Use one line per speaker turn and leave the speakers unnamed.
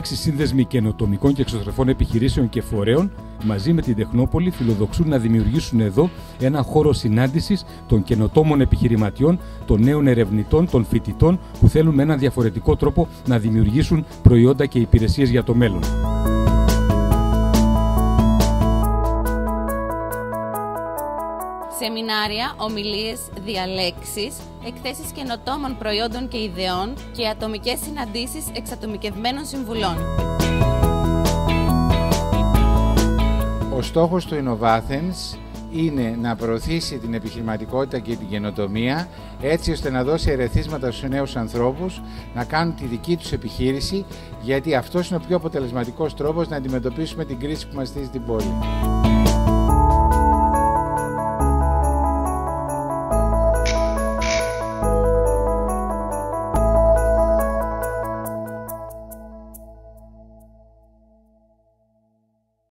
6 σύνδεσμοι καινοτομικών και εξωστρεφών επιχειρήσεων και φορέων, μαζί με την Τεχνόπολη, φιλοδοξούν να δημιουργήσουν εδώ ένα χώρο συνάντησης των καινοτόμων επιχειρηματιών, των νέων ερευνητών, των φοιτητών που θέλουν με έναν διαφορετικό τρόπο να δημιουργήσουν προϊόντα και υπηρεσίες για το μέλλον.
Σεμινάρια, ομιλίες, διαλέξεις, εκθέσεις καινοτόμων προϊόντων και ιδεών και ατομικές συναντήσεις εξατομικευμένων συμβουλών.
Ο στόχος του Innovathens είναι να προωθήσει την επιχειρηματικότητα και την καινοτομία, έτσι ώστε να δώσει ερεθίσματα στους νέους ανθρώπους να κάνουν τη δική τους επιχείρηση, γιατί αυτός είναι ο πιο αποτελεσματικός τρόπος να αντιμετωπίσουμε την κρίση που μαστίζει την πόλη.